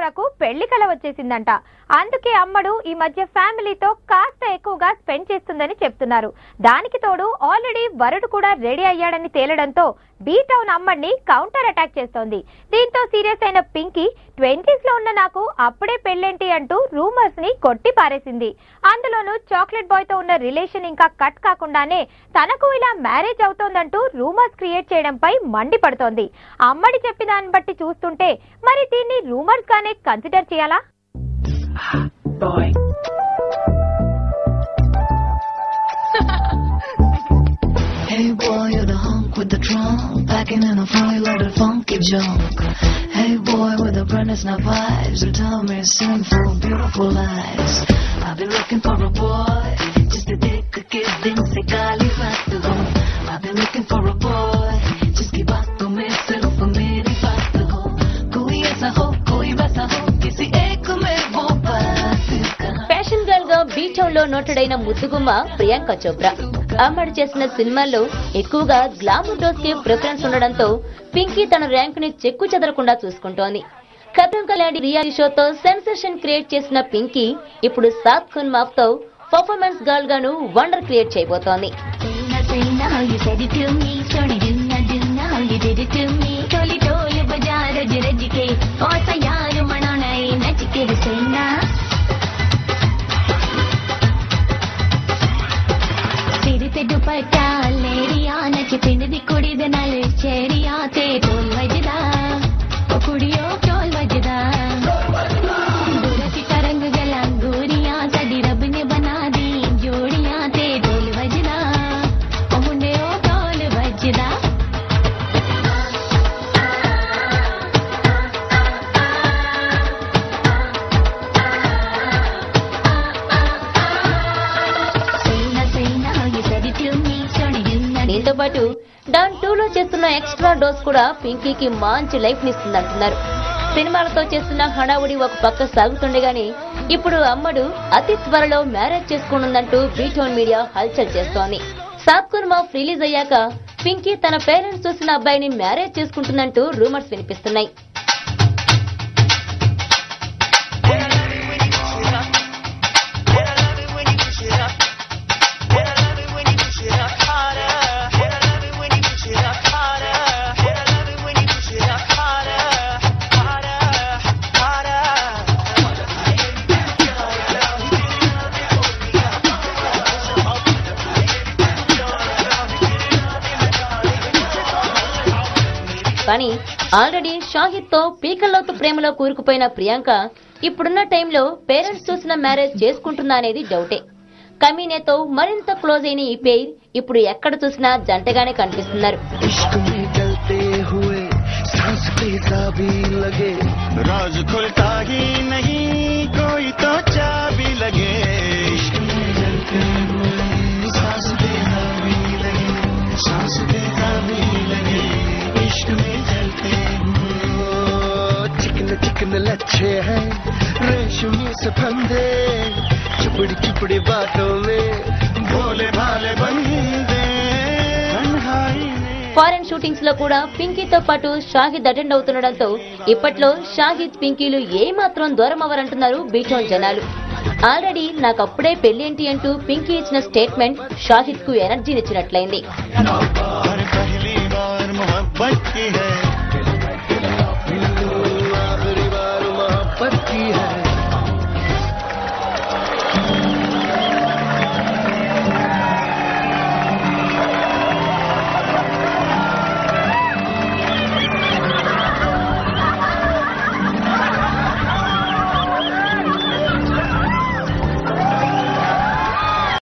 చోప్రాకు పెళ్లి కల వచ్చేసిందంట. అందుకే అమ్మడు ఈ మధ్య ఫ్యామిలీతో కాస్త ఎక్కువగా స్పెండ్ చేస్తుందని చెప్తున్నారు. దానికి తోడు ఆల్రెడీ వరుడు కూడా రెడీ అయ్యాడని తేలడంతో బీటౌన్ అమ్మడిని కౌంటర్ అటాక్ చేస్తోంది. దీంతో సీరియస్ అయిన పింకీ 20s లో ఉన్న నాకు అప్పుడే పెళ్లేంటి అంటూ రూమర్స్ ని కొట్టి పారేసింది. అందులోనూ చాక్లెట్ బాయ్ తో ఉన్న రిలేషన్ ఇంకా కట్ కాకుండానే తనకు ఇలా మ్యారేజ్ అవుతోందంటూ రూమర్స్ క్రియేట్ చేయడంపై మండిపడుతోంది. అమ్మడి చెప్పిన దాన్ని బట్టి చూస్తుంటే మరి దీన్ని రూమర్స్ గానే కన్సిడర్ చేయాలా? Hey boy, you're the hunk with the trunk, packing in a funny loaded funky junk. Hey boy, with the brightness now vibes, you tell me sinful, beautiful lies. I've been looking for a boy, just to take a kid, didn't say kali back to home. I've been looking for a boy, just keep back to me, sill for me, back to home. Koi aisa ho, koi waisa ho, kisi ek mein wo baat kaha. Fashion girl గా B-Town లో నోటెడైన ముద్దుగుమ్మ ప్రియాంక చోప్రా అమ్మడు చేసిన సినిమాల్లో ఎక్కువగా glamour dose కి preference ఉండడంతో పింకీ తన rank ని చెక్కు చెదరకుండా చూసుకుంటోంది. ఖతమ్ కా ఖిలాడి రియాలిటీ షోతో సెన్సేషన్ క్రియేట్ చేసిన పింకీ ఇప్పుడు సాత్ ఖున్ మాఫ్ తో పర్ఫార్మెన్స్ గర్ల్ గాను వండర్ క్రియేట్ చేయబోతోంది. दुपट्टा लेरिया नच पिंड दी कुड़ी दे नाल चेरिया ते ढोल वजदा ओ कुड़ियो ढोल वजदा दूरती तरंग गलांगूरिया साडी रब ने बना दी जोड़ियां ते ढोल वजदा ओ मुंडे ओ ढोल वजदा దీంతో పాటు డాన్ 2 లో చేస్తున్న ఎక్స్ట్రా డోస్ కూడా పింకీకి మంచి లైఫ్ నిస్తుందంటున్నారు. సినిమాలతో చేస్తున్న హడావుడి ఒక పక్క సాగుతుండగానే ఇప్పుడు అమ్మడు అతి త్వరలో మ్యారేజ్ చేసుకోనుందంటూ బీటౌన్ మీడియా హల్చల్ చేస్తోంది. సాత్ ఖున్ మాఫ్ రిలీజ్ అయ్యాక పింకీ తన పేరెంట్స్ చూసిన అబ్బాయిని మ్యారేజ్ చేసుకుంటుందంటూ రూమర్స్ వినిపిస్తున్నాయి. కానీ ఆల్రెడీ షాహిద్ తో పీకల్లోతు ప్రేమలో కూరుకుపోయిన ప్రియాంక ఇప్పుడున్న టైంలో పేరెంట్స్ చూసిన మ్యారేజ్ చేసుకుంటుందా అనేది డౌటే. కమీనేతో మరింత క్లోజ్ అయిన ఈ పేర్ ఇప్పుడు ఎక్కడ చూసినా జంటగానే కనిపిస్తున్నారు. चिकन लच्छे हैं रेशमी से फंदे चुपड़ी चुपड़ी बातों में भोले भाले बंदे ఫారెన్ షూటింగ్స్ లో కూడా పింకీతో పాటు షాహిద్ అటెండ్ అవుతుండడంతో ఇప్పట్లో షాహిద్ పింకీలు ఏ మాత్రం దూరం అవ్వరంటున్నారు బీటౌన్ జనాలు. ఆల్రెడీ నాకు అప్పుడే పెళ్లేంటి అంటూ పింకీ ఇచ్చిన స్టేట్మెంట్ షాహిద్ కు ఎనర్జీనిచ్చినట్లయింది. आखिरी बार मोहब्बत की है